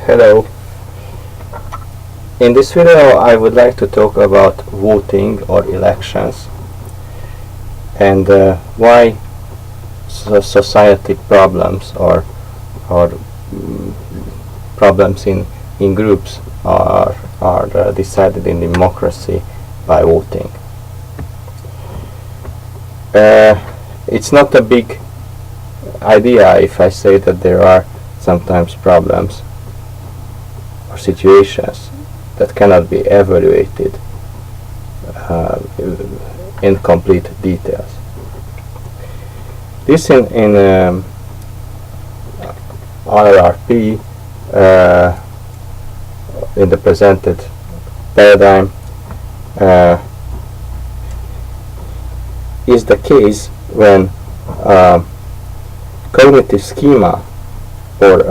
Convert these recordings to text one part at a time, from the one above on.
Hello. In this video I would like to talk about voting or elections and why society problems or problems in groups are decided in democracy by voting. It's not a big idea if I say that there are sometimes problems or situations that cannot be evaluated in complete details. This in RRP in the presented paradigm is the case when cognitive schema or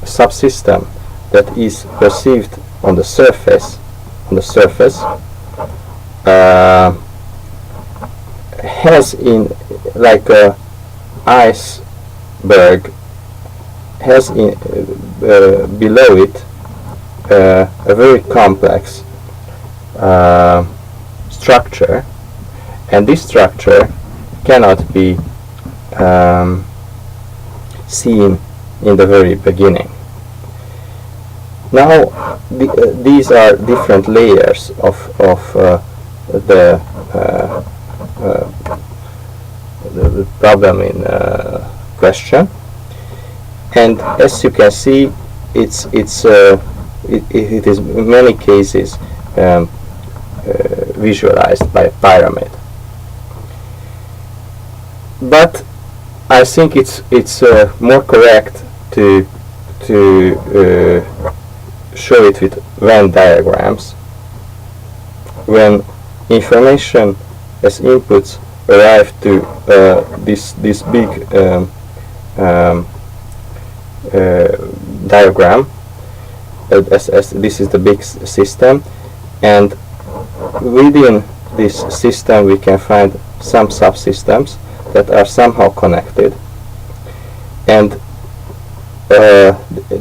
subsystem that is perceived on the surface has in like a iceberg has in below it a very complex structure, and this structure cannot be seen in the very beginning. Now these are different layers of the problem in question, and as you can see, it is in many cases visualized by a pyramid. But I think it's more correct to show it with Venn diagrams. When information as inputs arrive to this big diagram, as this is the big system, and within this system we can find some subsystems that are somehow connected, and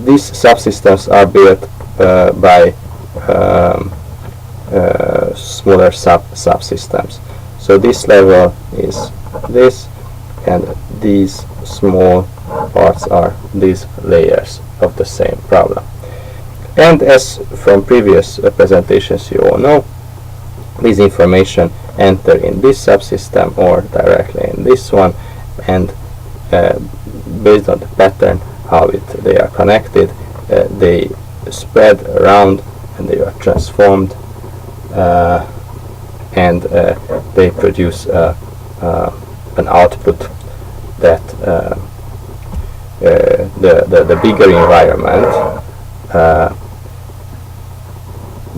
these subsystems are built by smaller subsystems. So this level is this, and these small parts are these layers of the same problem. And as from previous presentations you all know, this information enter in this subsystem or directly in this one, and based on the pattern how they are connected, they spread around and they are transformed, and they produce an output that the bigger environment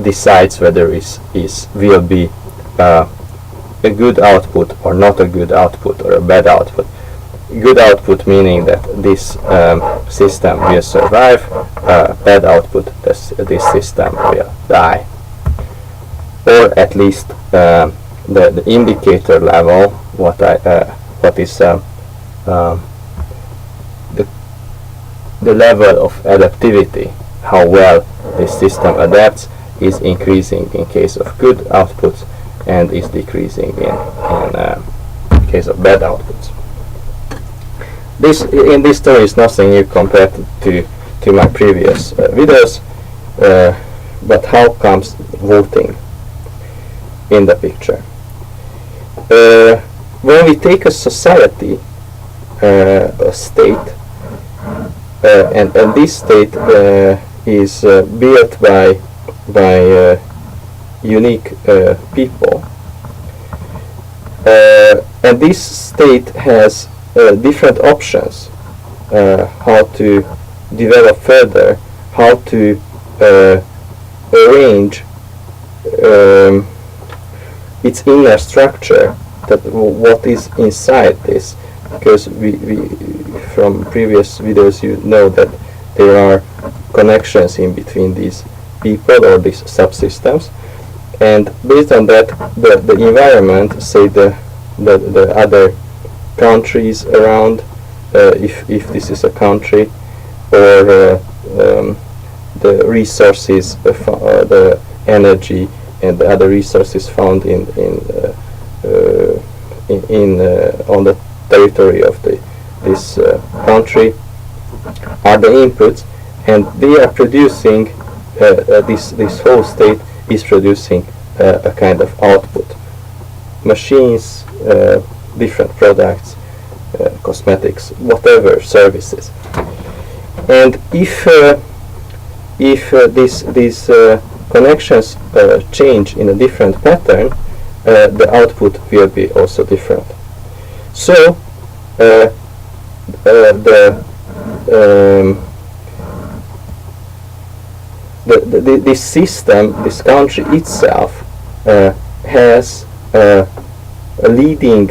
decides whether it will be a good output or not a good output or a bad output. Good output meaning that this system will survive, bad output, this system will die. Or at least the indicator level, what is the level of adaptivity, how well this system adapts, is increasing in case of good outputs and is decreasing in case of bad outputs. In this story is nothing new compared to my previous videos, but how comes voting in the picture? When we take a society, a state, and this state is built by unique people, and this state has different options how to develop further, how to arrange its inner structure, that what is inside this, because we from previous videos you know that there are connections in between these people or these subsystems, and based on that the environment, say the other countries around, if this is a country, or the resources, the energy, and the other resources found on the territory of this country are the inputs, and they are producing this whole state is producing a kind of output. Machines, different products, cosmetics, whatever, services. And if these connections change in a different pattern, the output will be also different. So this system, this country itself, has a leading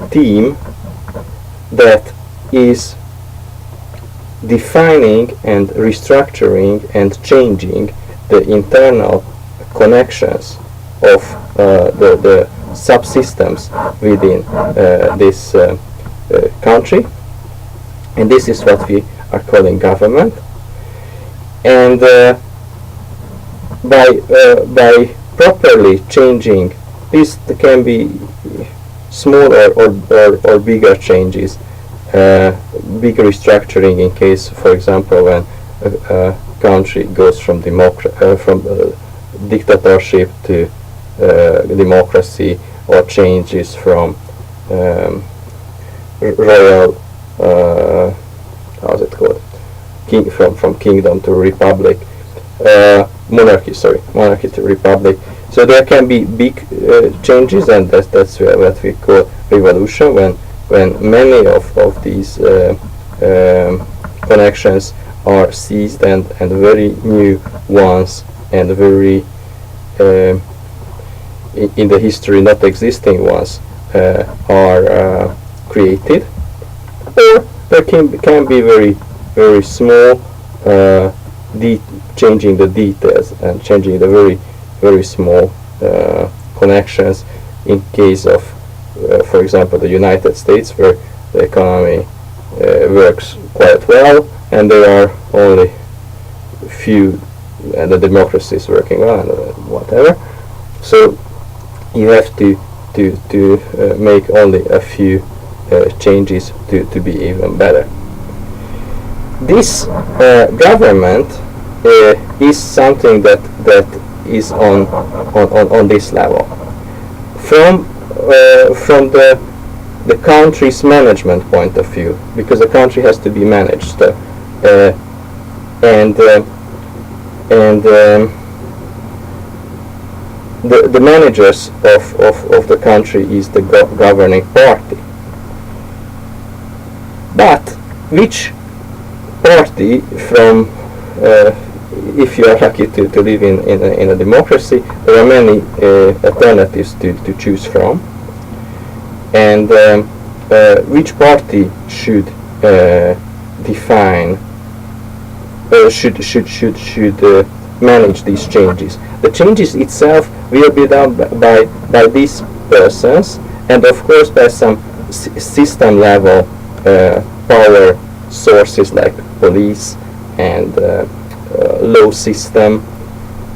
team that is defining and restructuring and changing the internal connections of the subsystems within this country, and this is what we are calling government. And by properly changing this, can be smaller or bigger changes, big restructuring in case, for example, when a country goes from dictatorship to democracy, or changes from royal, how's it called, from kingdom to republic, monarchy to republic. So there can be big changes, and that's what we call revolution, when many of these connections are seized, and very new ones, and very in the history not existing ones are created. Or there can be very small changing the details and changing the very small connections, in case of for example, the United States, where the economy works quite well, and there are only few, and the democracy is working well, and whatever. So you have to make only a few changes to be even better. This government is something that is on this level. From the country's management point of view, because the country has to be managed, and the managers of the country is the governing party. But which party, from if you are lucky to live in a democracy, there are many alternatives to choose from, and which party should define, should manage these changes. The changes itself will be done by these persons, and of course by some system level power sources like police and law system,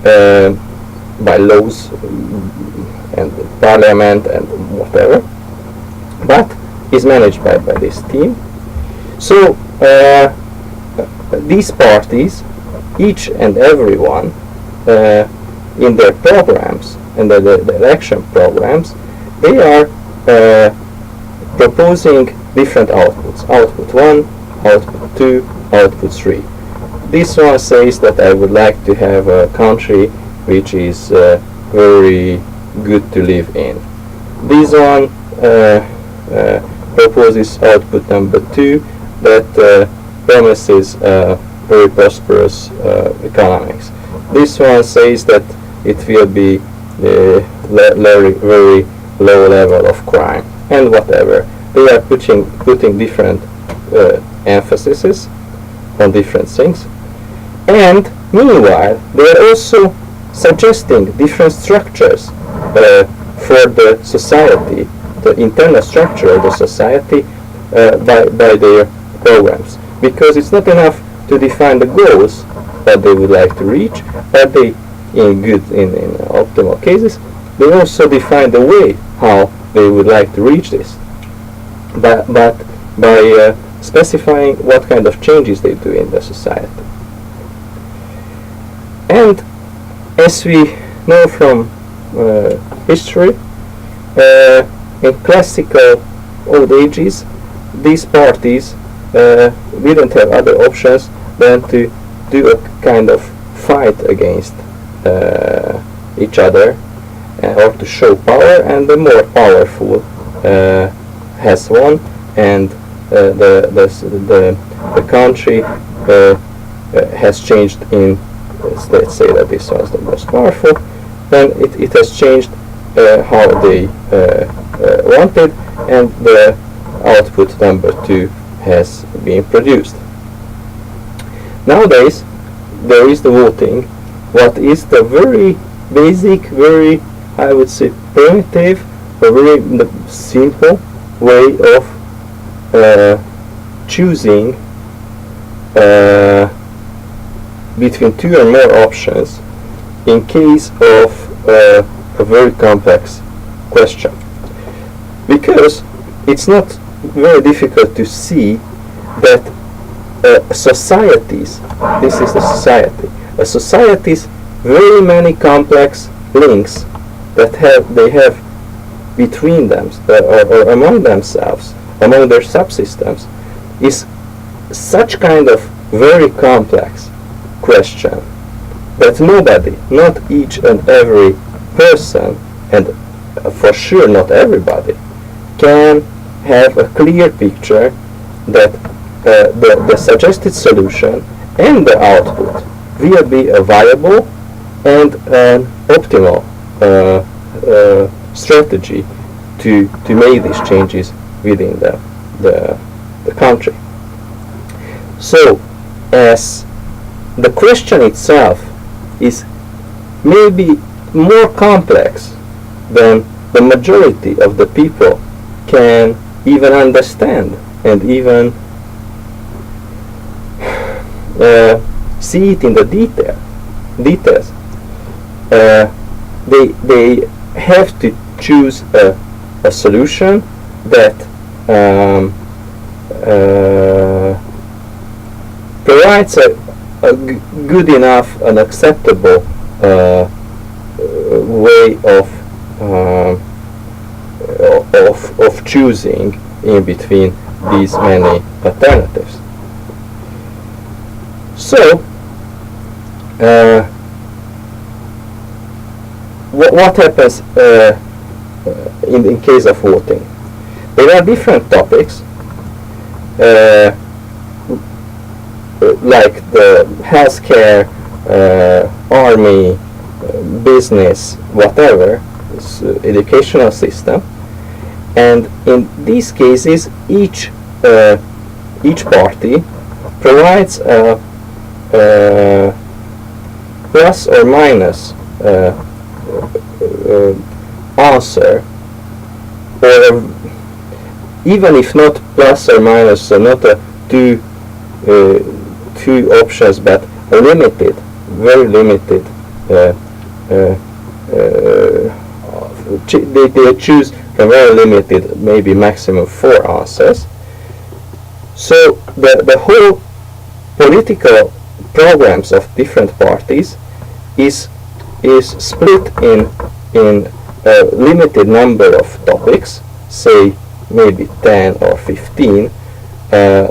by laws and parliament and whatever, but is managed by this team. So these parties, each and every one, in their programs and the election programs, they are proposing different outputs. Output 1, output 2, output 3. This one says that I would like to have a country which is very good to live in. This one proposes output number 2, that promises very prosperous economics. This one says that it will be very low level of crime, and whatever. They are putting different emphases on different things, and meanwhile they are also suggesting different structures for the society, the internal structure of the society, by their programs. Because it's not enough to define the goals that they would like to reach, but they, in optimal cases, they also define the way how they would like to reach this. But by specifying what kind of changes they do in the society. And as we know from history, in classical old ages, these parties didn't have other options than to do a kind of fight against each other, or to show power, and the more powerful has won, and the country has changed in, let's say that this was the most powerful, then it has changed how they wanted, and the output number 2 has been produced. Nowadays there is the voting, what is the very basic, very, I would say, primitive, a very simple way of choosing between 2 or more options in case of a very complex question. Because it's not very difficult to see that societies, this is a society, a society's very many complex links that they have between them or among themselves, among their subsystems, is such kind of very complex question that nobody, not each and every person, and for sure not everybody, can have a clear picture that the suggested solution and the output will be a viable and an optimal strategy to make these changes within the country. So, as the question itself is maybe more complex than the majority of the people can even understand and even see it in the details. They have to choose a solution that provides a good enough and acceptable way of choosing in between these many alternatives. So, what happens in case of voting? There are different topics, like the healthcare, army, business, whatever, educational system, and in these cases each party provides a plus or minus answer, or even if not plus or minus, so not a two options, but a limited, very limited. They choose from very limited, maybe maximum 4 answers. So the whole political programs of different parties is split in a limited number of topics, say maybe 10 or 15,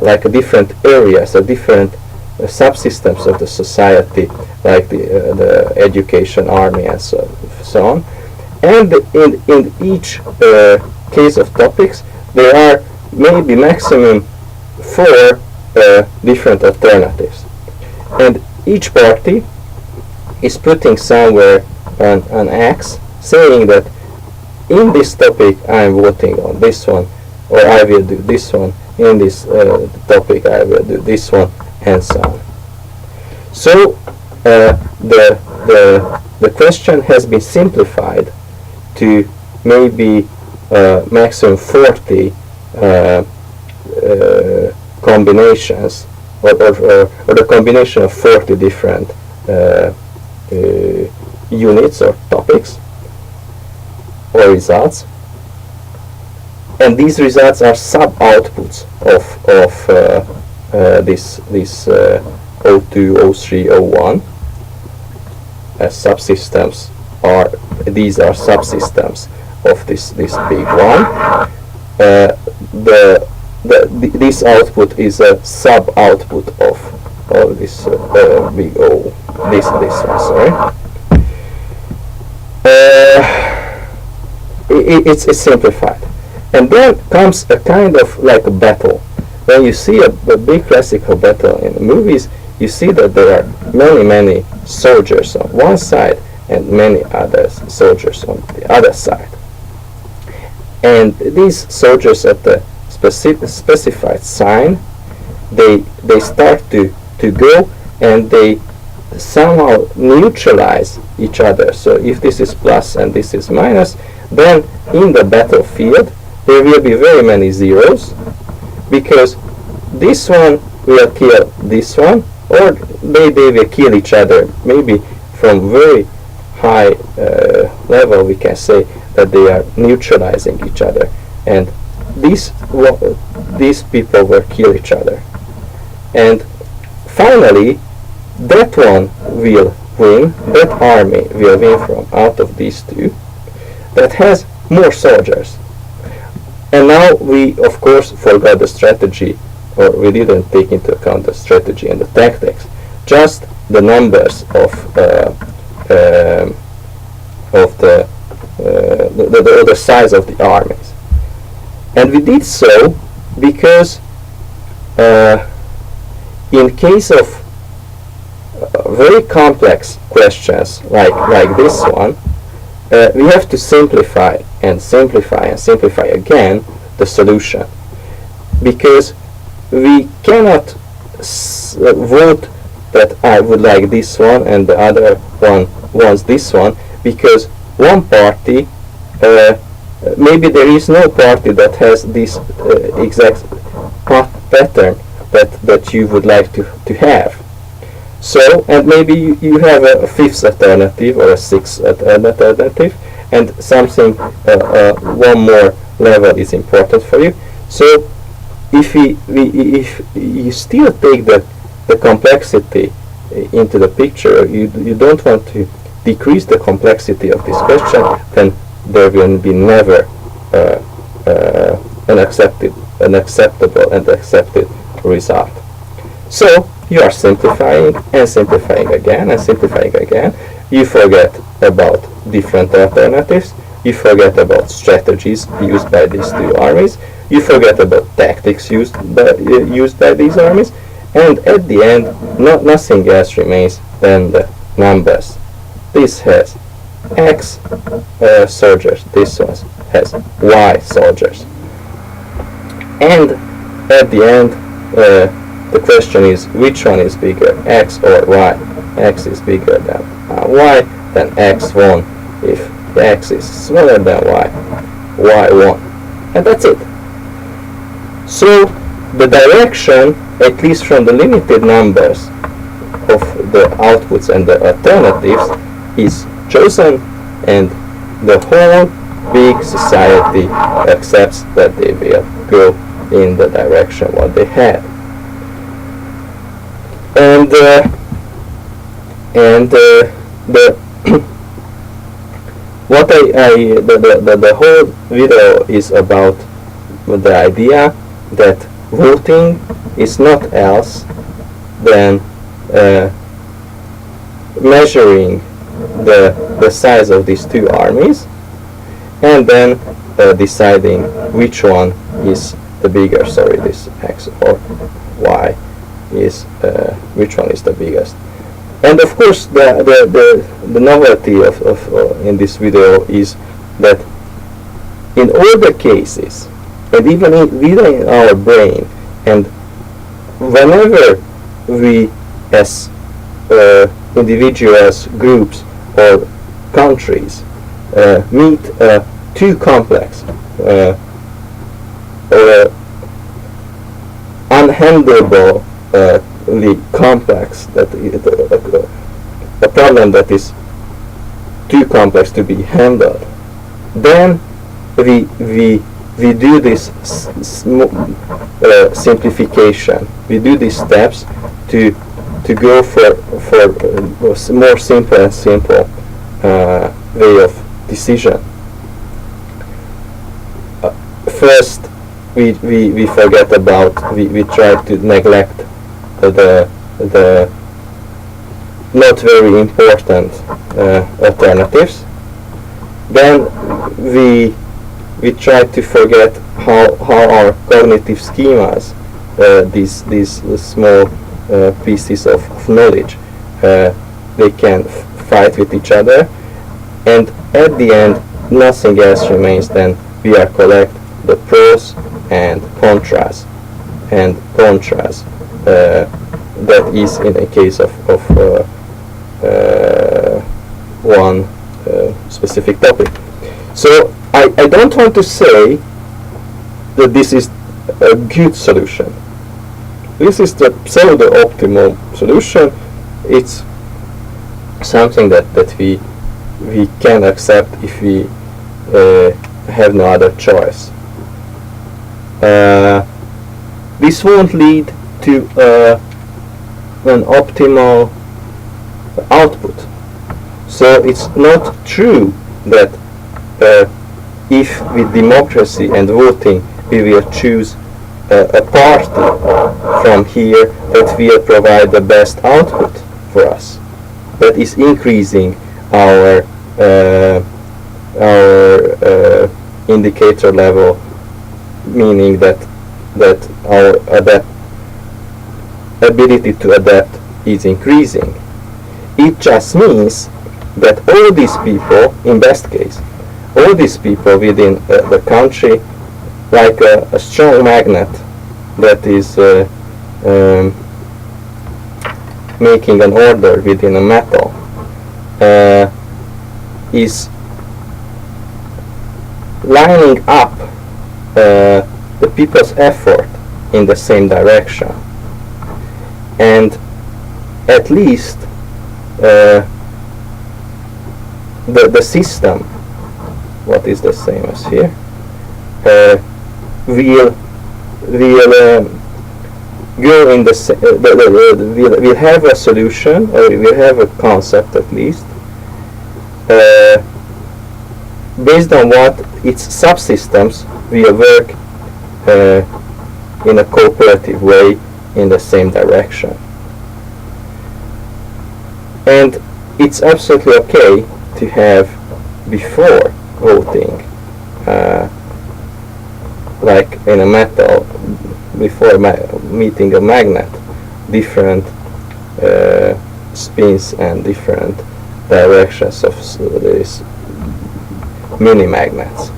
like different areas, different subsystems of the society, like the education, army, and so on. And in each case of topics, there are maybe maximum 4 different alternatives. And each party is putting somewhere an X, saying that in this topic I am voting on this one, or I will do this one, in this topic I will do this one, and so on. So the question has been simplified to maybe maximum 40 combinations or the combination of 40 different units or topics or results, and these results are sub-outputs of this O2, O3, O1 as subsystems. These are subsystems of this big one. This output is a sub-output of this big O. This one, sorry. It's simplified. And then comes a kind of like a battle. When you see a big classical battle in movies, you see that there are many soldiers on one side and many other soldiers on the other side. And these soldiers at the specified sign, they start to go, and they somehow neutralize each other. So if this is plus and this is minus, then in the battlefield there will be very many zeros, because this one will kill this one, or they will kill each other. Maybe from very high level we can say that they are neutralizing each other, and these people will kill each other. And finally, that one will win, that army will win from out of these two that has more soldiers. And now we of course forgot the strategy, or we didn't take into account the strategy and the tactics, just the numbers of the size of the armies. And we did so because in case of very complex questions like this one, we have to simplify and simplify and simplify again the solution, because we cannot vote that I would like this one and the other one wants this one, because one party, maybe there is no party that has this exact pattern that you would like to have. So, and maybe you have a fifth alternative or a sixth alternative, and something, one more level is important for you. So if you still take the complexity into the picture, you don't want to decrease the complexity of this question, then there will be never an acceptable and accepted result. So you are simplifying and simplifying again and simplifying again. You forget about different alternatives. You forget about strategies used by these two armies. You forget about tactics used by these armies. And at the end, nothing else remains than the numbers. This has X soldiers. This one has Y soldiers. And at the end, the question is, which one is bigger, X or Y? X is bigger than Y, then X won. If X is smaller than Y, Y won. And that's it. So the direction, at least from the limited numbers of the outputs and the alternatives, is chosen, and the whole big society accepts that they will go in the direction what they had. And the what the whole video is about the idea that voting is not else than measuring the size of these two armies, and then deciding which one is the bigger, sorry, this X or Y is which one is the biggest. And of course the novelty of in this video is that in all the cases, and even in our brain, and whenever we as individuals, groups or countries meet too complex or unhandleable sufficiently complex, that a problem that is too complex to be handled, then we do this simplification. We do these steps to go for more simple and simple way of decision. First, we forget about, we try to neglect the not very important alternatives. Then we try to forget how our cognitive schemas, these small pieces of knowledge, they can fight with each other, and at the end nothing else remains than we are collect the pros and contras that is in a case of one specific topic. So I don't want to say that this is a good solution. This is the pseudo-optimal solution. It's something that we can accept if we have no other choice. This won't lead to an optimal output. So it's not true that if with democracy and voting we will choose a party from here that will provide the best output for us, that is increasing our indicator level, meaning that our ability to adapt is increasing. It just means that all these people, in best case, all these people within the country, like a strong magnet that is making an order within a metal, is lining up the people's effort in the same direction, and at least the system, what is the same as here, will go in the will have a solution, or will have a concept at least, based on what its subsystems will work in a cooperative way in the same direction. And it's absolutely okay to have, before voting, like in a metal, before meeting a magnet, different spins and different directions of these mini magnets.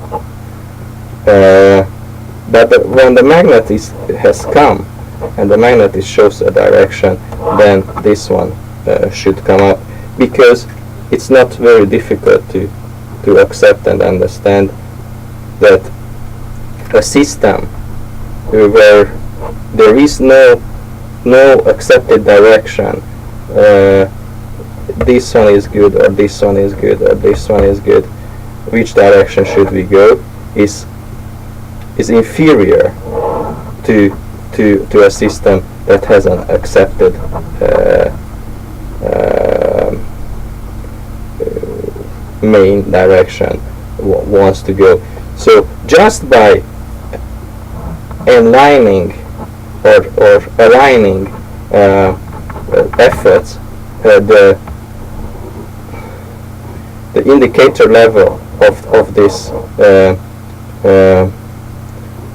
But when the magnet has come and the magnet shows a direction, then this one should come up, because it's not very difficult to accept and understand that a system where there is no accepted direction, this one is good, or this one is good, or this one is good, which direction should we go, is inferior to a system that has an accepted main direction wants to go. So just by aligning or aligning efforts, the indicator level of this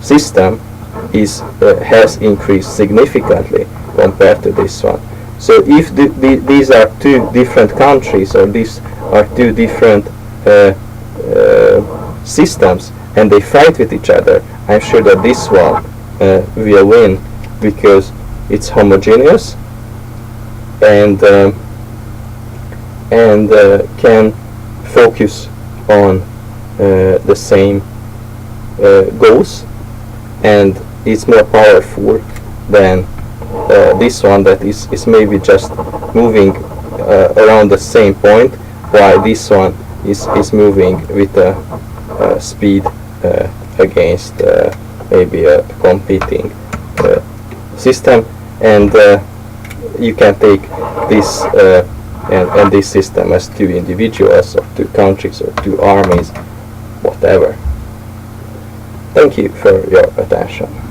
system has increased significantly compared to this one. So if these are two different countries, or these are two different systems, and they fight with each other, I'm sure that this one will win, because it's homogeneous and can focus on the same goals, and it's more powerful than this one that is maybe just moving around the same point, while this one is moving with a speed against maybe a competing system, and you can take this and this system as two individuals or two countries or two armies, whatever. Thank you for your attention.